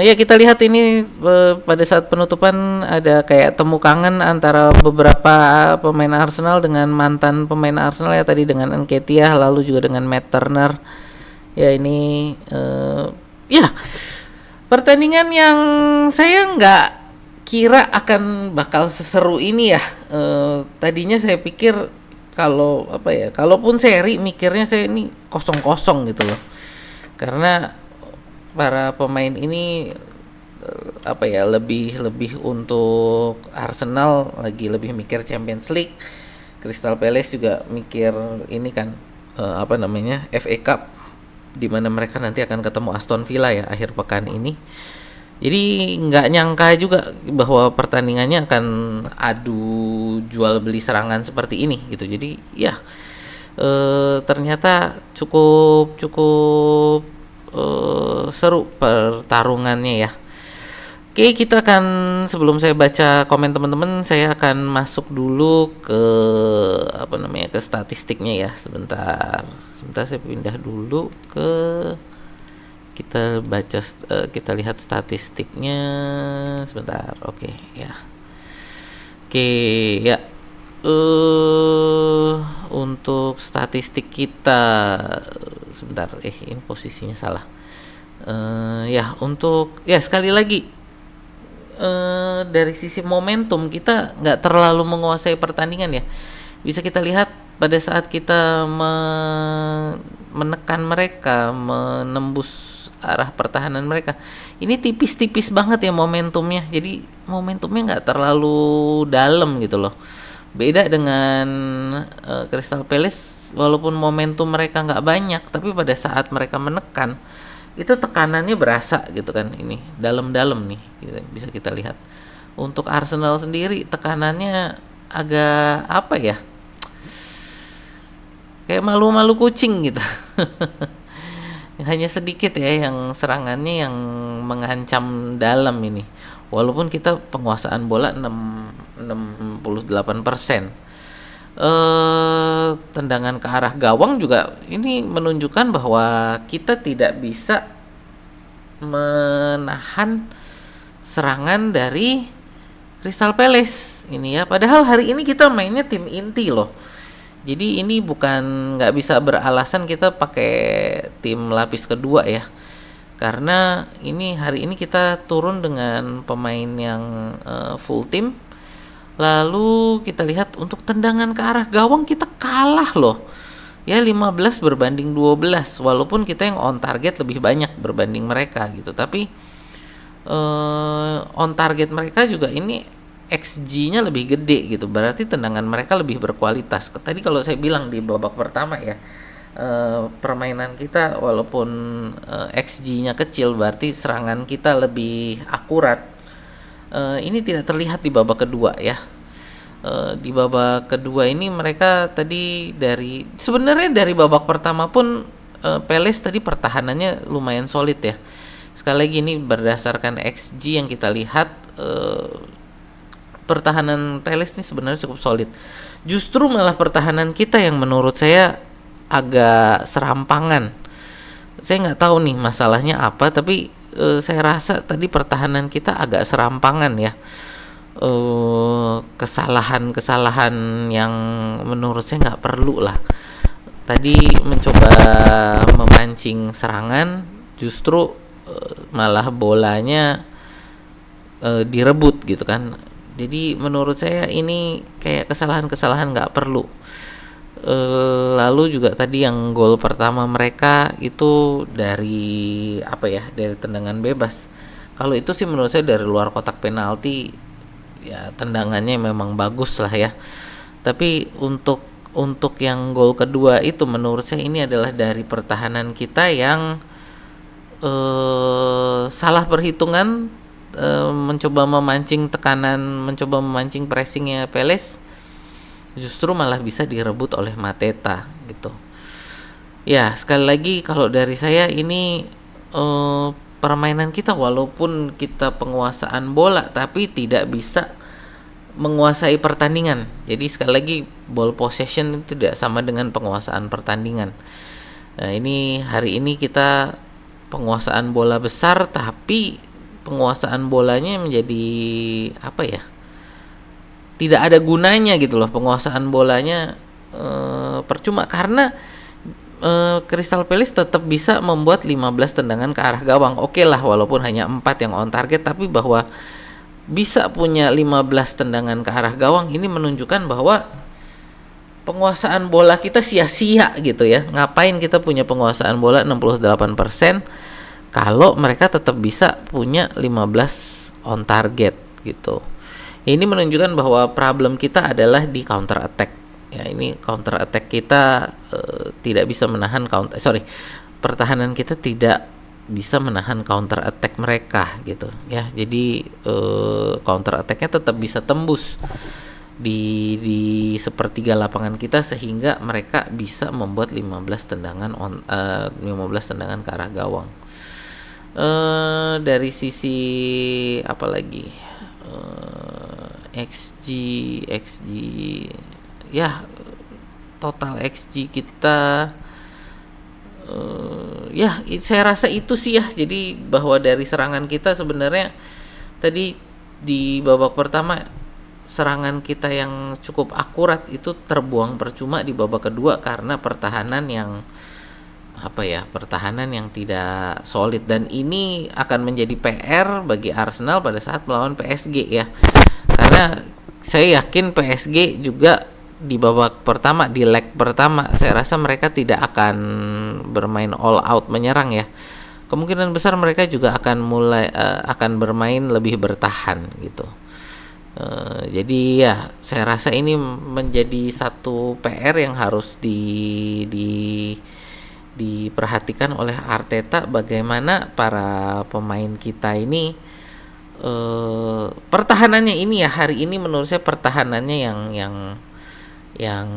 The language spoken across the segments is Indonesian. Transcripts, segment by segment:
Ya kita lihat ini pada saat penutupan ada kayak temu kangen antara beberapa pemain Arsenal dengan mantan pemain Arsenal ya, tadi dengan Nketiah lalu juga dengan Matt Turner. Ya ini ya pertandingan yang saya nggak kira akan bakal seseru ini ya. Tadinya saya pikir kalau apa ya, kalaupun seri mikirnya saya ini kosong-kosong gitu loh. Karena para pemain ini apa ya, lebih lebih untuk Arsenal lagi lebih mikir Champions League. Crystal Palace juga mikir ini kan apa namanya, FA Cup, di mana mereka nanti akan ketemu Aston Villa ya akhir pekan ini. Jadi nggak nyangka juga bahwa pertandingannya akan adu jual beli serangan seperti ini gitu. Jadi ya ternyata cukup cukup seru pertarungannya ya. Oke, kita akan, sebelum saya baca komen teman-teman, saya akan masuk dulu ke apa namanya, ke statistiknya ya. Sebentar saya pindah dulu ke, kita baca kita lihat statistiknya sebentar. Oke ya. Oke ya. Untuk statistik kita sebentar, ini posisinya salah. Ya untuk ya sekali lagi dari sisi momentum kita nggak terlalu menguasai pertandingan ya. Bisa kita lihat pada saat kita menekan mereka, menembus arah pertahanan mereka, ini tipis-tipis banget ya momentumnya. Jadi momentumnya nggak terlalu dalam gitu loh. Beda dengan Crystal Palace, walaupun momentum mereka nggak banyak, tapi pada saat mereka menekan, itu tekanannya berasa gitu kan. Ini dalam-dalam nih, bisa kita lihat. Untuk Arsenal sendiri tekanannya agak apa ya, kayak malu-malu kucing gitu. Hanya sedikit ya yang serangannya yang mengancam dalam ini. Walaupun kita penguasaan bola 68%. Tendangan ke arah gawang juga ini menunjukkan bahwa kita tidak bisa menahan serangan dari Crystal Palace ini ya. Padahal hari ini kita mainnya tim inti loh. Jadi ini bukan nggak bisa beralasan kita pakai tim lapis kedua ya. Karena ini hari ini kita turun dengan pemain yang full tim. Lalu kita lihat untuk tendangan ke arah gawang kita kalah loh. Ya 15 berbanding 12, walaupun kita yang on target lebih banyak berbanding mereka gitu. Tapi on target mereka juga ini XG-nya lebih gede gitu. Berarti tendangan mereka lebih berkualitas. Tadi kalau saya bilang di babak pertama ya, permainan kita walaupun XG-nya kecil, berarti serangan kita lebih akurat. Ini tidak terlihat di babak kedua ya. Di babak kedua ini mereka tadi sebenarnya dari babak pertama pun Palace tadi pertahanannya lumayan solid ya. Sekali lagi ini berdasarkan XG yang kita lihat, pertahanan Palace ini sebenarnya cukup solid. Justru malah pertahanan kita yang menurut saya agak serampangan. Saya nggak tahu nih masalahnya apa, tapi saya rasa tadi pertahanan kita agak serampangan ya. Kesalahan-kesalahan yang menurut saya nggak perlu lah. Tadi mencoba memancing serangan, justru malah bolanya direbut gitu kan. Jadi menurut saya ini kayak kesalahan-kesalahan nggak perlu. Lalu juga tadi yang gol pertama mereka itu dari apa ya, dari tendangan bebas. Kalau itu sih menurut saya dari luar kotak penalti ya, tendangannya memang bagus lah ya. Tapi untuk yang gol kedua itu menurut saya ini adalah dari pertahanan kita yang salah perhitungan, mencoba memancing tekanan, mencoba memancing pressingnya Palace, justru malah bisa direbut oleh Mateta gitu. Ya sekali lagi kalau dari saya ini permainan kita walaupun kita penguasaan bola tapi tidak bisa menguasai pertandingan. Jadi sekali lagi ball possession tidak sama dengan penguasaan pertandingan. Nah ini hari ini kita penguasaan bola besar, tapi penguasaan bolanya menjadi apa ya? Tidak ada gunanya gitu loh, penguasaan bolanya percuma karena Crystal Palace tetap bisa membuat 15 tendangan ke arah gawang. Oke lah, walaupun hanya 4 yang on target, tapi bahwa bisa punya 15 tendangan ke arah gawang ini menunjukkan bahwa penguasaan bola kita sia-sia gitu ya. Ngapain kita punya penguasaan bola 68% kalau mereka tetap bisa punya 15 on target gitu. Ini menunjukkan bahwa problem kita adalah di counter attack. Ya, ini counter attack kita tidak bisa menahan pertahanan kita tidak bisa menahan counter attack mereka gitu ya. Jadi counter attacknya tetap bisa tembus di sepertiga lapangan kita sehingga mereka bisa membuat 15 tendangan ke arah gawang. Dari sisi apa lagi? XG ya, total XG kita ya saya rasa itu sih ya. Jadi bahwa dari serangan kita sebenarnya tadi di babak pertama serangan kita yang cukup akurat itu terbuang percuma di babak kedua karena pertahanan yang tidak solid, dan ini akan menjadi PR bagi Arsenal pada saat melawan PSG ya. Karena saya yakin PSG juga di babak pertama, di leg pertama, saya rasa mereka tidak akan bermain all out menyerang ya. Kemungkinan besar mereka juga akan bermain lebih bertahan gitu. Jadi ya saya rasa ini menjadi satu PR yang harus diperhatikan oleh Arteta, bagaimana para pemain kita ini pertahanannya ini ya, hari ini menurut saya pertahanannya yang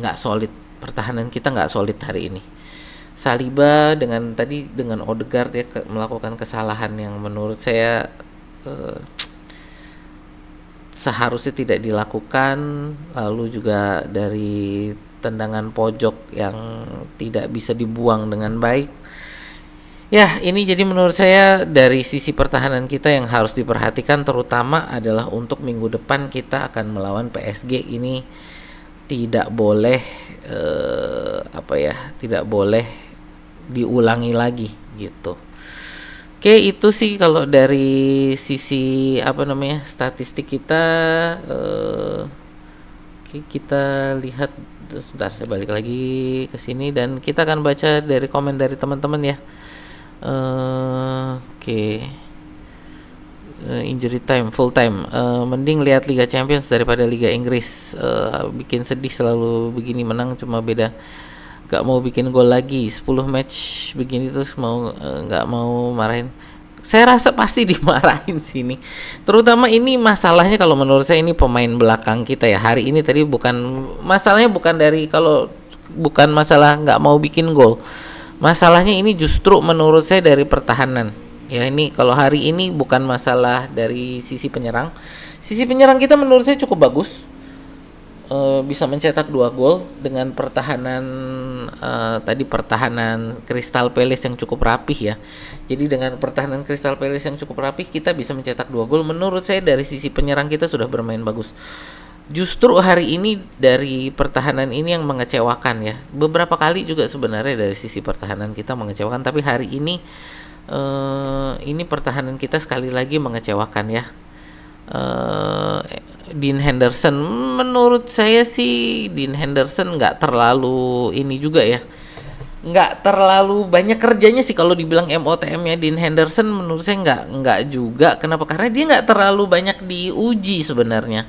nggak solid. Pertahanan kita nggak solid hari ini. Saliba dengan Odegaard ya melakukan kesalahan yang menurut saya seharusnya tidak dilakukan. Lalu juga dari tendangan pojok yang tidak bisa dibuang dengan baik. Ya, ini jadi menurut saya dari sisi pertahanan kita yang harus diperhatikan, terutama adalah untuk minggu depan kita akan melawan PSG. Ini tidak boleh tidak boleh diulangi lagi gitu. Oke, itu sih kalau dari sisi statistik kita. Oke, kita lihat sebentar, saya balik lagi ke sini dan kita akan baca dari komen dari teman-teman ya. Injury time, full time, mending lihat Liga Champions daripada Liga Inggris. Bikin sedih selalu begini, menang cuma beda gak mau bikin gol lagi, 10 match begini terus gak mau marahin. Saya rasa pasti dimarahin sini. Terutama ini masalahnya kalau menurut saya ini pemain belakang kita ya. Hari ini tadi masalahnya bukan masalah gak mau bikin gol. Masalahnya ini justru menurut saya dari pertahanan. Ya, ini kalau hari ini bukan masalah dari sisi penyerang. Sisi penyerang kita menurut saya cukup bagus. Bisa mencetak 2 gol dengan pertahanan Crystal Palace yang cukup rapih ya. Jadi dengan pertahanan Crystal Palace yang cukup rapih kita bisa mencetak 2 gol. Menurut saya dari sisi penyerang kita sudah bermain bagus. Justru hari ini dari pertahanan ini yang mengecewakan ya. Beberapa kali juga sebenarnya dari sisi pertahanan kita mengecewakan, tapi hari ini pertahanan kita sekali lagi mengecewakan ya. Dean Henderson, menurut saya sih Dean Henderson nggak terlalu ini juga ya, nggak terlalu banyak kerjanya sih kalau dibilang MOTM-nya Dean Henderson. Menurut saya nggak juga. Kenapa? Karena dia nggak terlalu banyak diuji sebenarnya.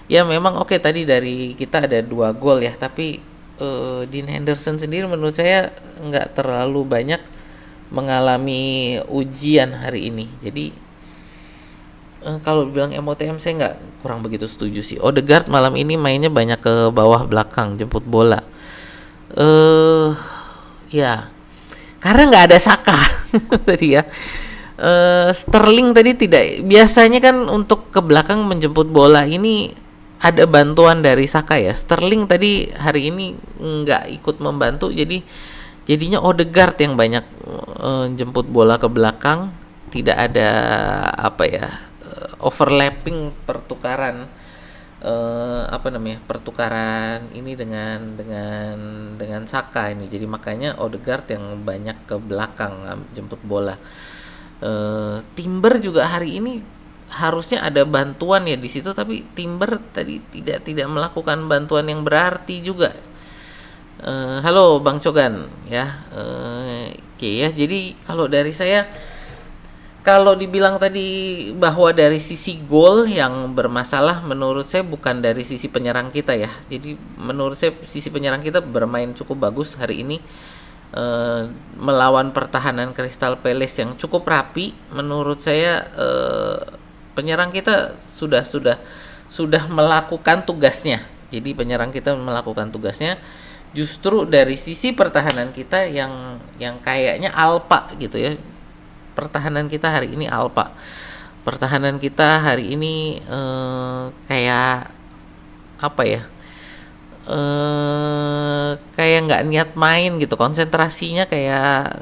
Ya memang oke, tadi dari kita ada 2 gol ya, tapi Dean Henderson sendiri menurut saya nggak terlalu banyak mengalami ujian hari ini. Jadi kalau bilang MOTM saya kurang begitu setuju sih. Odegaard malam ini mainnya banyak ke bawah belakang, jemput bola. Ya karena nggak ada Saka tadi ya. Sterling tadi tidak, biasanya kan untuk ke belakang menjemput bola ini ada bantuan dari Saka ya. Sterling tadi hari ini nggak ikut membantu, jadi Jadinya Odegaard yang banyak jemput bola ke belakang, tidak ada overlapping pertukaran pertukaran ini dengan Saka ini. Jadi makanya Odegaard yang banyak ke belakang jemput bola. Timber juga hari ini harusnya ada bantuan ya di situ, tapi Timber tadi tidak melakukan bantuan yang berarti juga. Halo Bang Cogan ya. Oke ya. Jadi kalau dari saya, kalau dibilang tadi bahwa dari sisi gol yang bermasalah, menurut saya bukan dari sisi penyerang kita ya. Jadi menurut saya sisi penyerang kita bermain cukup bagus hari ini, melawan pertahanan Crystal Palace yang cukup rapi. Menurut saya penyerang kita sudah melakukan tugasnya. Jadi penyerang kita melakukan tugasnya. Justru dari sisi pertahanan kita yang kayaknya alpa gitu ya. Pertahanan kita hari ini alpa. Pertahanan kita hari ini kayak apa ya? Kayak nggak niat main gitu. Konsentrasinya kayak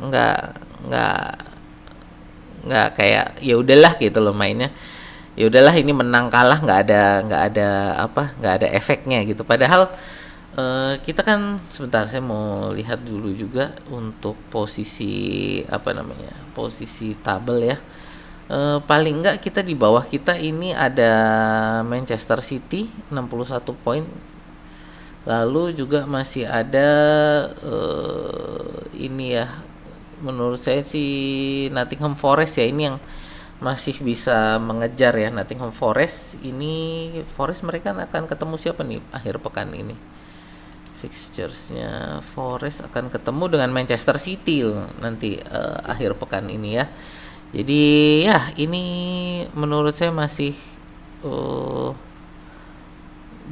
nggak kayak ya udahlah gitu loh mainnya. Ya udahlah ini menang kalah nggak ada efeknya gitu. Padahal kita kan sebentar, saya mau lihat dulu juga untuk posisi posisi tabel ya. Paling enggak kita di bawah kita ini ada Manchester City 61 poin. Lalu juga masih ada ini ya, menurut saya si Nottingham Forest ya, ini yang masih bisa mengejar ya. Nottingham Forest mereka akan ketemu siapa nih akhir pekan ini? Fixturesnya Forest akan ketemu dengan Manchester City nanti akhir pekan ini ya. Jadi ya ini menurut saya masih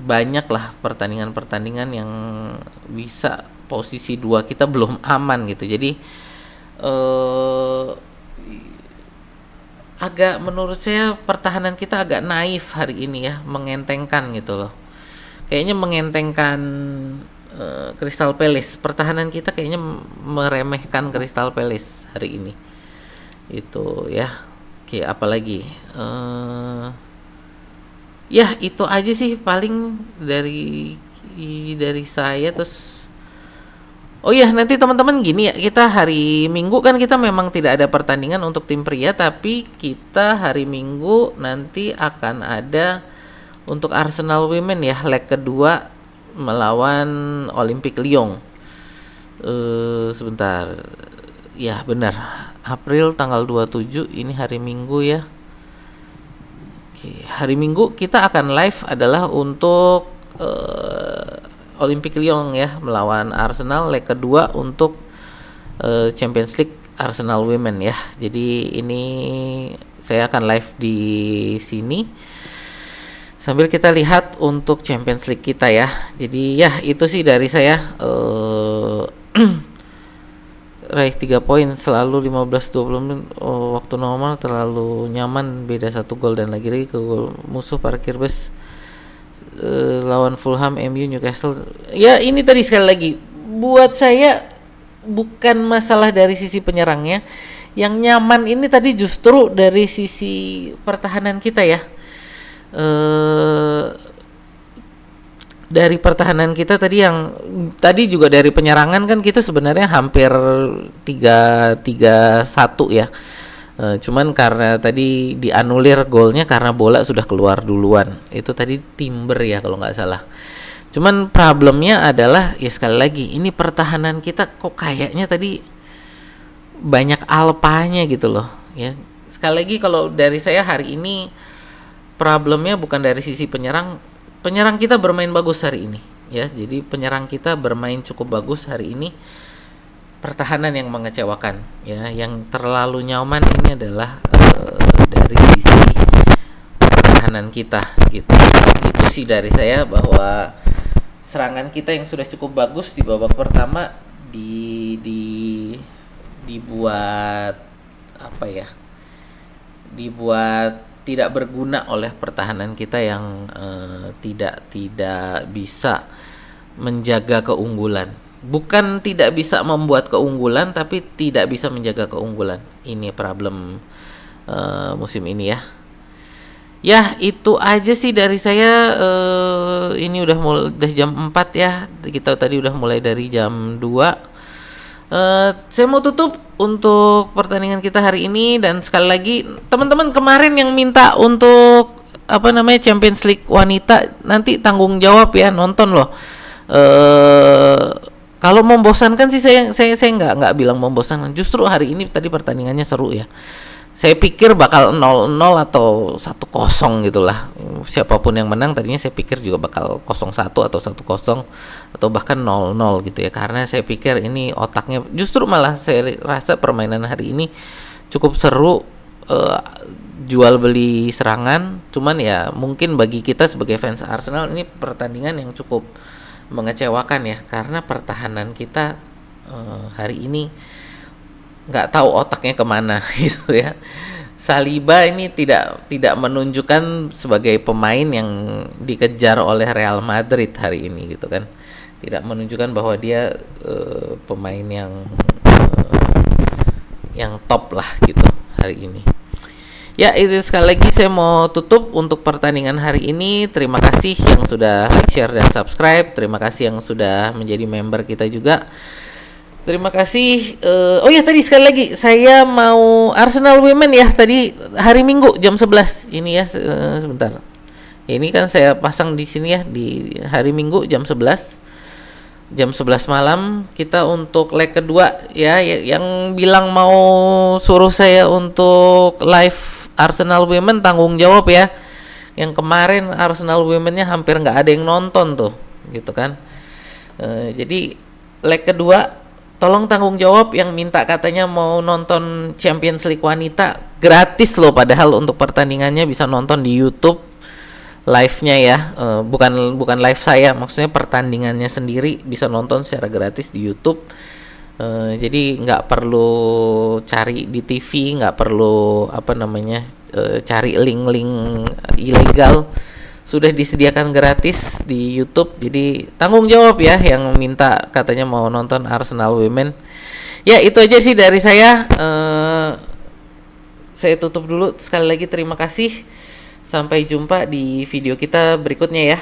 banyak lah pertandingan-pertandingan yang bisa posisi 2 kita belum aman gitu. Jadi agak menurut saya pertahanan kita agak naif hari ini ya, mengentengkan gitu loh. Kayaknya mengentengkan Crystal Palace. Pertahanan kita kayaknya meremehkan Crystal Palace hari ini. Itu ya. Oke, apalagi ya itu aja sih paling dari saya. Terus oh iya, nanti teman-teman gini ya, kita hari Minggu kan kita memang tidak ada pertandingan untuk tim pria, tapi kita hari Minggu nanti akan ada untuk Arsenal Women ya, leg kedua melawan Olympique Lyon. Sebentar. Ya, benar. April tanggal 27 ini hari Minggu ya. Oke, hari Minggu kita akan live adalah untuk Olympique Lyon ya melawan Arsenal, leg kedua untuk Champions League Arsenal Women ya. Jadi ini saya akan live di sini sambil kita lihat untuk Champions League kita ya. Jadi ya itu sih dari saya. Raih 3 poin selalu 15-20 menit waktu normal, terlalu nyaman, beda 1 gol dan lagi ke gol musuh, parkir bus lawan Fulham, MU, Newcastle. Ya ini tadi sekali lagi buat saya bukan masalah dari sisi penyerangnya. Yang nyaman ini tadi justru dari sisi pertahanan kita ya. Dari pertahanan kita tadi juga dari penyerangan kan kita sebenarnya hampir 3-1 ya. Cuman karena tadi dianulir golnya karena bola sudah keluar duluan. Itu tadi Timber ya kalau nggak salah. Cuman problemnya adalah ya sekali lagi ini pertahanan kita kok kayaknya tadi banyak alpanya gitu loh ya. Sekali lagi kalau dari saya hari ini problemnya bukan dari sisi penyerang. Penyerang kita bermain bagus hari ini ya. Jadi penyerang kita bermain cukup bagus hari ini. Pertahanan yang mengecewakan ya. Yang terlalu nyaman ini adalah dari sisi pertahanan kita gitu. Itu sih dari saya, bahwa serangan kita yang sudah cukup bagus di babak pertama dibuat tidak berguna oleh pertahanan kita yang tidak bisa menjaga keunggulan bukan tidak bisa membuat keunggulan, tapi tidak bisa menjaga keunggulan. Ini problem musim ini ya. Ya, itu aja sih dari saya. Ini udah jam 4 ya. Kita tadi udah mulai dari jam 2. Saya mau tutup untuk pertandingan kita hari ini, dan sekali lagi teman-teman kemarin yang minta untuk Champions League wanita, nanti tanggung jawab ya, nonton loh. Kalau membosankan sih saya nggak bilang membosankan. Justru hari ini tadi pertandingannya seru ya. Saya pikir bakal 0-0 atau 1-0 gitulah. Siapapun yang menang tadinya saya pikir juga bakal 0-1 atau 1-0 atau bahkan 0-0 gitu ya. Karena saya pikir ini otaknya, justru malah saya rasa permainan hari ini cukup seru, jual beli serangan. Cuman ya mungkin bagi kita sebagai fans Arsenal ini pertandingan yang cukup mengecewakan ya, karena pertahanan kita hari ini nggak tahu otaknya kemana gitu ya. Saliba ini tidak menunjukkan sebagai pemain yang dikejar oleh Real Madrid hari ini gitu kan, tidak menunjukkan bahwa dia pemain yang top lah gitu hari ini. Ya, itu sekali lagi saya mau tutup untuk pertandingan hari ini. Terima kasih yang sudah like, share, dan subscribe. Terima kasih yang sudah menjadi member kita juga. Terima kasih. Oh ya, tadi sekali lagi saya mau Arsenal Women ya, tadi hari Minggu jam 11. Ini ya, sebentar. Ini kan saya pasang di sini ya, di hari Minggu jam 11. Jam 11 malam kita untuk leg kedua ya. Yang bilang mau suruh saya untuk live Arsenal Women tanggung jawab ya. Yang kemarin Arsenal Women-nya hampir nggak ada yang nonton tuh, gitu kan. Jadi leg kedua tolong tanggung jawab, yang minta katanya mau nonton Champions League wanita gratis loh, padahal untuk pertandingannya bisa nonton di YouTube live-nya ya, bukan live saya, maksudnya pertandingannya sendiri bisa nonton secara gratis di YouTube. Jadi nggak perlu cari di TV, nggak perlu cari link-link ilegal, sudah disediakan gratis di YouTube. Jadi tanggung jawab ya yang minta katanya mau nonton Arsenal Women. Ya, itu aja sih dari saya. Saya tutup dulu. Sekali lagi terima kasih. Sampai jumpa di video kita berikutnya ya.